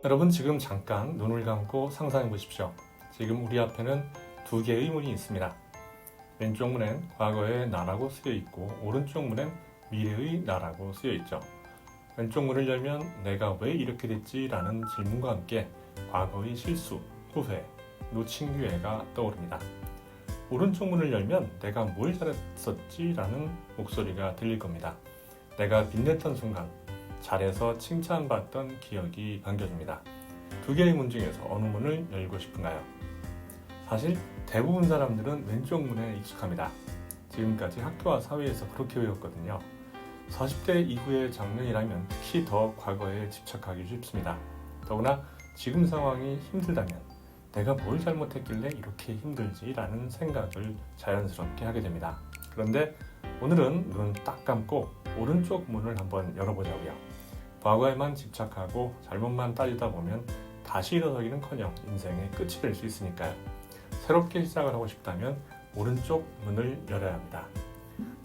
여러분 지금 잠깐 눈을 감고 상상해 보십시오. 지금 우리 앞에는 두 개의 문이 있습니다. 왼쪽 문엔 과거의 나라고 쓰여 있고 오른쪽 문엔 미래의 나라고 쓰여 있죠. 왼쪽 문을 열면 내가 왜 이렇게 됐지? 라는 질문과 함께 과거의 실수, 후회, 놓친 기회가 떠오릅니다. 오른쪽 문을 열면 내가 뭘 잘했었지? 라는 목소리가 들릴 겁니다. 내가 빛냈던 순간, 잘해서 칭찬받던 기억이 반겨줍니다. 두 개의 문 중에서 어느 문을 열고 싶은가요? 사실 대부분 사람들은 왼쪽 문에 익숙합니다. 지금까지 학교와 사회에서 그렇게 배웠거든요. 40대 이후의 장년이라면 특히 더 과거에 집착하기 쉽습니다. 더구나 지금 상황이 힘들다면 내가 뭘 잘못했길래 이렇게 힘들지? 라는 생각을 자연스럽게 하게 됩니다. 그런데 오늘은 눈 딱 감고 오른쪽 문을 한번 열어보자고요. 과거에만 집착하고 잘못만 따지다 보면 다시 일어서기는커녕 인생의 끝이 될 수 있으니까요. 새롭게 시작을 하고 싶다면 오른쪽 문을 열어야 합니다.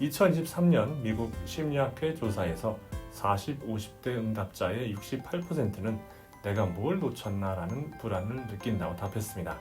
2023년 미국 심리학회 조사에서 40, 50대 응답자의 68%는 내가 뭘 놓쳤나 라는 불안을 느낀다고 답했습니다.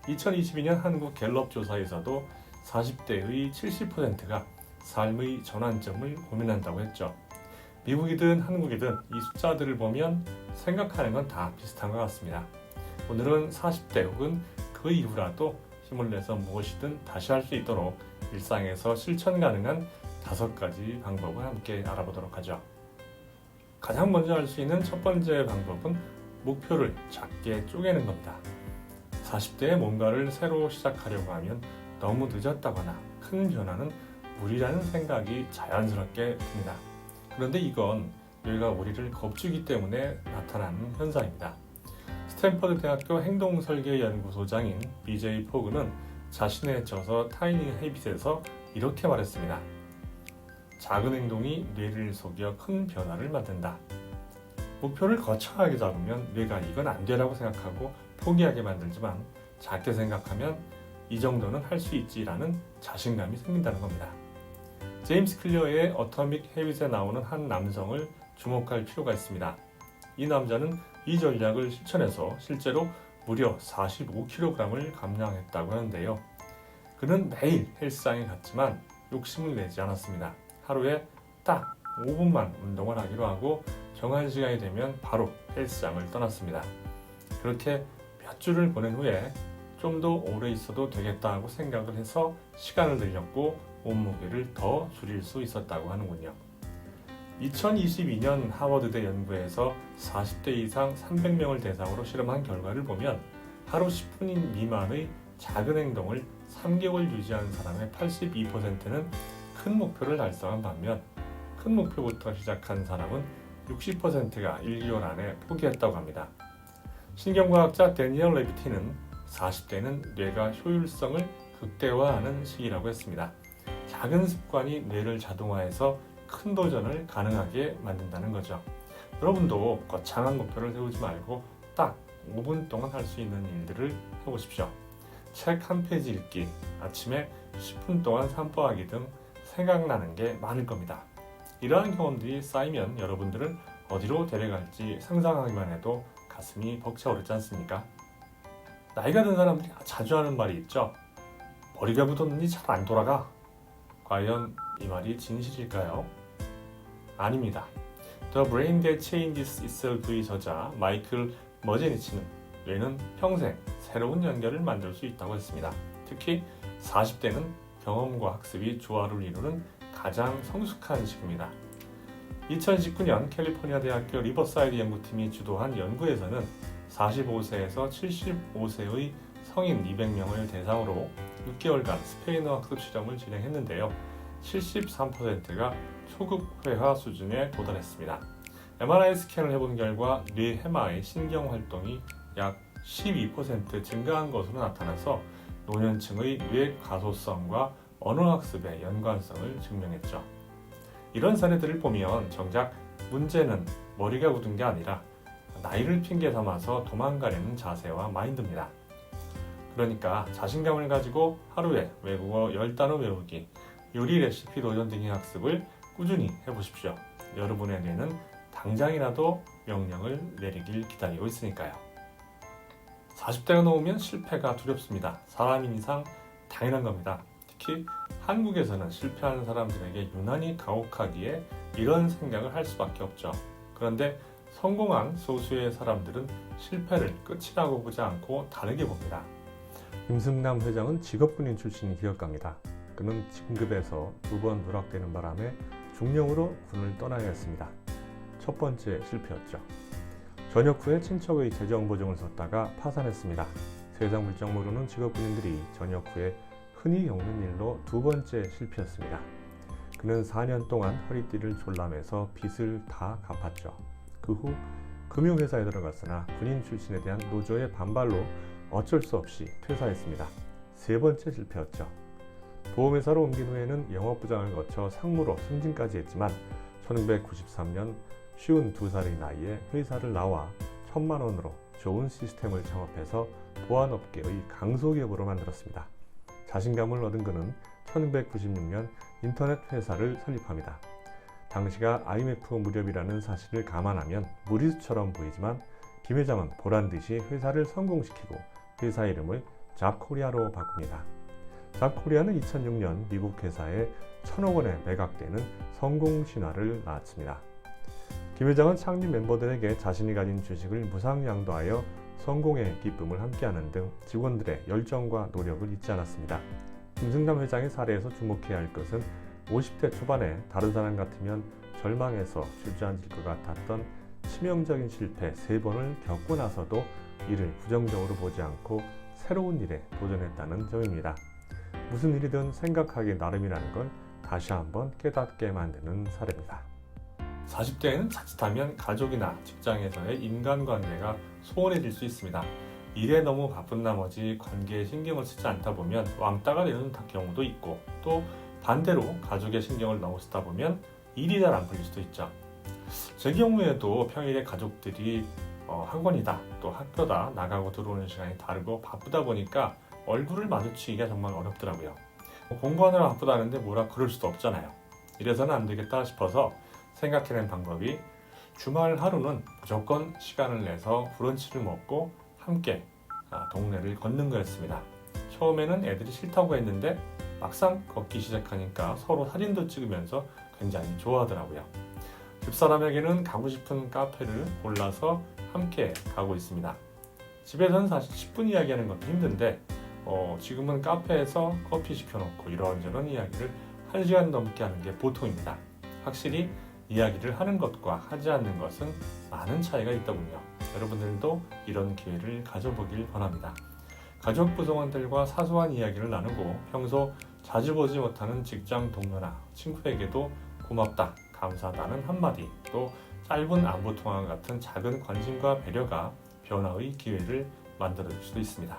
2022년 한국 갤럽 조사에서도 40대의 70%가 삶의 전환점을 고민한다고 했죠. 미국이든 한국이든 이 숫자들을 보면 생각하는 건 다 비슷한 것 같습니다. 오늘은 40대 혹은 그 이후라도 힘을 내서 무엇이든 다시 할 수 있도록 일상에서 실천 가능한 5가지 방법을 함께 알아보도록 하죠. 가장 먼저 할 수 있는 첫 번째 방법은 목표를 작게 쪼개는 겁니다. 40대에 뭔가를 새로 시작하려고 하면 너무 늦었다거나 큰 변화는 무리라는 생각이 자연스럽게 듭니다. 그런데 이건 뇌가 우리를 겁주기 때문에 나타나는 현상입니다. 스탠퍼드 대학교 행동설계연구소장인 BJ 포그는 자신의 저서 타이니 헤빗에서 이렇게 말했습니다. 작은 행동이 뇌를 속여 큰 변화를 만든다. 목표를 거창하게 잡으면 뇌가 이건 안 되라고 생각하고 포기하게 만들지만 작게 생각하면 이 정도는 할 수 있지라는 자신감이 생긴다는 겁니다. 제임스 클리어의 어토믹 헤빗에 나오는 한 남성을 주목할 필요가 있습니다. 이 남자는 이 전략을 실천해서 실제로 무려 45kg을 감량했다고 하는데요. 그는 매일 헬스장에 갔지만 욕심을 내지 않았습니다. 하루에 딱 5분만 운동을 하기로 하고 정한 시간이 되면 바로 헬스장을 떠났습니다. 그렇게 몇 주를 보낸 후에 좀 더 오래 있어도 되겠다고 생각을 해서 시간을 늘렸고 몸무게를 더 줄일 수 있었다고 하는군요. 2022년 하버드대 연구에서 40대 이상 300명을 대상으로 실험한 결과를 보면 하루 10분 미만의 작은 행동을 3개월 유지한 사람의 82%는 큰 목표를 달성한 반면 큰 목표부터 시작한 사람은 60%가 1개월 안에 포기했다고 합니다. 신경과학자 데니얼 레비티는 40대는 뇌가 효율성을 극대화하는 시기라고 했습니다. 작은 습관이 뇌를 자동화해서 큰 도전을 가능하게 만든다는 거죠. 여러분도 거창한 목표를 세우지 말고 딱 5분 동안 할 수 있는 일들을 해보십시오. 책 한 페이지 읽기, 아침에 10분 동안 산보하기 등 생각나는 게 많을 겁니다. 이러한 경험들이 쌓이면 여러분들은 어디로 데려갈지 상상하기만 해도 가슴이 벅차오르지 않습니까? 나이가 든 사람들이 자주 하는 말이 있죠. 머리가 굳었는지 잘 안 돌아가. 과연 이 말이 진실일까요? 아닙니다. The Brain That Changes Itself의 저자 마이클 머제니치는 뇌는 평생 새로운 연결을 만들 수 있다고 했습니다. 특히 40대는 경험과 학습이 조화를 이루는 가장 성숙한 시기입니다. 2019년 캘리포니아 대학교 리버사이드 연구팀이 주도한 연구에서는 45세에서 75세의 성인 200명을 대상으로 6개월간 스페인어 학습 실험을 진행했는데요. 73%가 초급 회화 수준에 도달했습니다. MRI 스캔을 해본 결과 뇌 해마의 신경 활동이 약 12% 증가한 것으로 나타나서 노년층의 뇌 가소성과 언어 학습의 연관성을 증명했죠. 이런 사례들을 보면 정작 문제는 머리가 굳은 게 아니라 나이를 핑계 삼아서 도망가려는 자세와 마인드입니다. 그러니까 자신감을 가지고 하루에 외국어 10단어 외우기, 요리 레시피 도전 등의 학습을 꾸준히 해보십시오. 여러분의 뇌는 당장이라도 명령을 내리길 기다리고 있으니까요. 40대가 넘으면 실패가 두렵습니다. 사람인 이상 당연한 겁니다. 특히 한국에서는 실패하는 사람들에게 유난히 가혹하기에 이런 생각을 할 수밖에 없죠. 그런데 성공한 소수의 사람들은 실패를 끝이라고 보지 않고 다르게 봅니다. 김승남 회장은 직업군인 출신인 기업가입니다. 그는 진급에서 2번 누락되는 바람에 중령으로 군을 떠나야 했습니다. 첫 번째 실패였죠. 전역 후에 친척의 재정 보증을 썼다가 파산했습니다. 세상 물정 모르는 직업군인들이 전역 후에 흔히 겪는 일로 2번째 실패였습니다. 그는 4년 동안 허리띠를 졸라매서 빚을 다 갚았죠. 그 후 금융회사에 들어갔으나 군인 출신에 대한 노조의 반발로 어쩔 수 없이 퇴사했습니다. 3번째 실패였죠. 보험회사로 옮긴 후에는 영업부장을 거쳐 상무로 승진까지 했지만 1993년 52살의 나이에 회사를 나와 1,000만 원으로 좋은 시스템을 창업해서 보안업계의 강소기업으로 만들었습니다. 자신감을 얻은 그는 1996년 인터넷 회사를 설립합니다. 당시가 IMF 무렵이라는 사실을 감안하면 무리수처럼 보이지만 김 회장은 보란듯이 회사를 성공시키고 회사 이름을 잡코리아로 바꿉니다. 잡코리아는 2006년 미국 회사에 1,000억 원에 매각되는 성공 신화를 낳았습니다. 김 회장은 창립 멤버들에게 자신이 가진 주식을 무상양도하여 성공의 기쁨을 함께하는 등 직원들의 열정과 노력을 잊지 않았습니다. 김승남 회장의 사례에서 주목해야 할 것은 50대 초반에 다른 사람 같으면 절망해서 주저앉을 것 같았던 치명적인 실패 3번을 겪고 나서도 이를 부정적으로 보지 않고 새로운 일에 도전했다는 점입니다. 무슨 일이든 생각하기 나름이라는 걸 다시 한번 깨닫게 만드는 사례입니다. 40대에는 자칫하면 가족이나 직장에서의 인간관계가 소원해질 수 있습니다. 일에 너무 바쁜 나머지 관계에 신경을 쓰지 않다 보면 왕따가 되는 경우도 있고, 또 반대로 가족에 신경을 너무 쓰다 보면 일이 잘 안 풀릴 수도 있죠. 제 경우에도 평일에 가족들이 학원이다 또 학교다 나가고 들어오는 시간이 다르고 바쁘다 보니까 얼굴을 마주치기가 정말 어렵더라고요. 공부하느라 바쁘다는데 뭐라 그럴 수도 없잖아요. 이래서는 안 되겠다 싶어서 생각해낸 방법이 주말 하루는 무조건 시간을 내서 브런치를 먹고 함께 동네를 걷는 거였습니다. 처음에는 애들이 싫다고 했는데 막상 걷기 시작하니까 서로 사진도 찍으면서 굉장히 좋아하더라고요. 집사람에게는 가고 싶은 카페를 골라서 함께 가고 있습니다. 집에서는 사실 10분 이야기하는 것도 힘든데 지금은 카페에서 커피 시켜놓고 이런저런 이야기를 1시간 넘게 하는 게 보통입니다. 확실히 이야기를 하는 것과 하지 않는 것은 많은 차이가 있더군요. 여러분들도 이런 기회를 가져보길 바랍니다. 가족 구성원들과 사소한 이야기를 나누고 평소 자주 보지 못하는 직장 동료나 친구에게도 고맙다, 감사하다는 한마디, 또 짧은 안부 통화 같은 작은 관심과 배려가 변화의 기회를 만들어줄 수도 있습니다.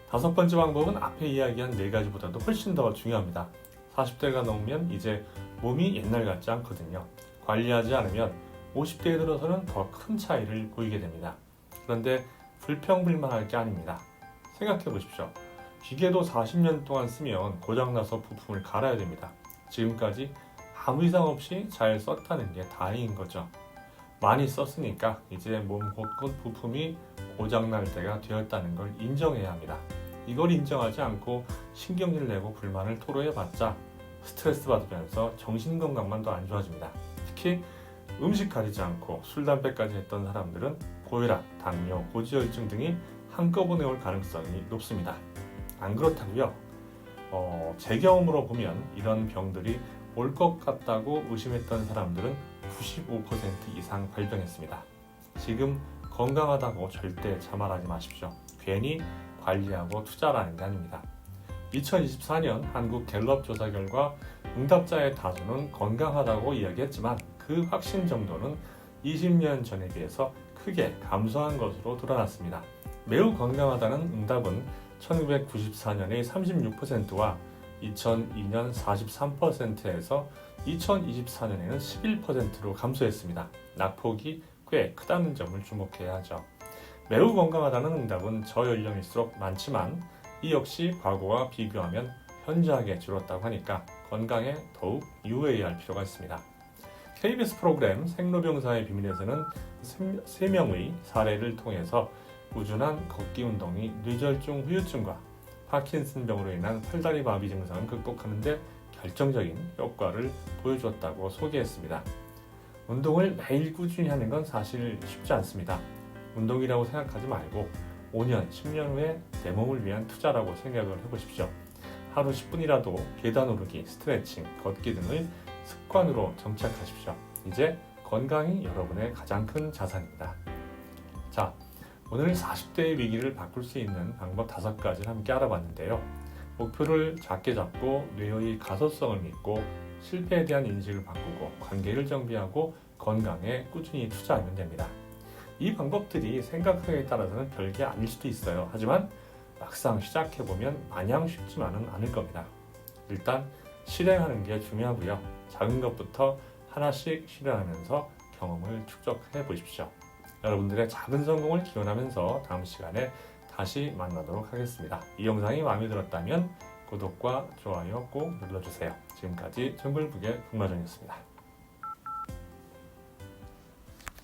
5번째 방법은 앞에 이야기한 4가지보다도 훨씬 더 중요합니다. 40대가 넘으면 이제 몸이 옛날 같지 않거든요. 관리하지 않으면 50대에 들어서는 더 큰 차이를 보이게 됩니다. 그런데 불평불만할 게 아닙니다. 생각해 보십시오. 기계도 40년 동안 쓰면 고장나서 부품을 갈아야 됩니다. 지금까지 아무 이상 없이 잘 썼다는 게 다행인 거죠. 많이 썼으니까 이제 몸 곳곳 부품이 고장날 때가 되었다는 걸 인정해야 합니다. 이걸 인정하지 않고 신경질 내고 불만을 토로해봤자 스트레스 받으면서 정신건강만 더 안 좋아집니다. 특히 음식 가리지 않고 술, 담배까지 했던 사람들은 고혈압, 당뇨, 고지혈증 등이 한꺼번에 올 가능성이 높습니다. 안 그렇다고요? 제 경험으로 보면 이런 병들이 올 것 같다고 의심했던 사람들은 95% 이상 발병했습니다. 지금 건강하다고 절대 자만하지 마십시오. 괜히 관리하고 투자라는 게 아닙니다. 2024년 한국 갤럽 조사 결과 응답자의 다수는 건강하다고 이야기했지만 그 확신 정도는 20년 전에 비해서 크게 감소한 것으로 드러났습니다. 매우 건강하다는 응답은 1994년의 36%와 2002년 43%에서 2024년에는 11%로 감소했습니다. 낙폭이 꽤 크다는 점을 주목해야 하죠. 매우 건강하다는 응답은 저연령일수록 많지만 이 역시 과거와 비교하면 현저하게 줄었다고 하니까 건강에 더욱 유의해야 할 필요가 있습니다. KBS 프로그램 생로병사의 비밀에서는 3명의 사례를 통해서 꾸준한 걷기 운동이 뇌졸중 후유증과 파킨슨병으로 인한 팔다리 마비 증상을 극복하는 데 결정적인 효과를 보여주었다고 소개했습니다. 운동을 매일 꾸준히 하는 건 사실 쉽지 않습니다. 운동이라고 생각하지 말고 5년, 10년 후에 내 몸을 위한 투자라고 생각을 해보십시오. 하루 10분이라도 계단 오르기, 스트레칭, 걷기 등을 습관으로 정착하십시오. 이제 건강이 여러분의 가장 큰 자산입니다. 자, 오늘 40대의 위기를 바꿀 수 있는 방법 5가지를 함께 알아봤는데요. 목표를 작게 잡고 뇌의 가소성을 믿고 실패에 대한 인식을 바꾸고 관계를 정비하고 건강에 꾸준히 투자하면 됩니다. 이 방법들이 생각하기에 따라서는 별게 아닐 수도 있어요. 하지만 막상 시작해보면 마냥 쉽지만은 않을 겁니다. 일단 실행하는 게 중요하고요. 작은 것부터 하나씩 실현하면서 경험을 축적해 보십시오. 여러분들의 작은 성공을 기원하면서 다음 시간에 다시 만나도록 하겠습니다. 이 영상이 마음에 들었다면 구독과 좋아요 꼭 눌러주세요. 지금까지 정글북의 북마정이었습니다.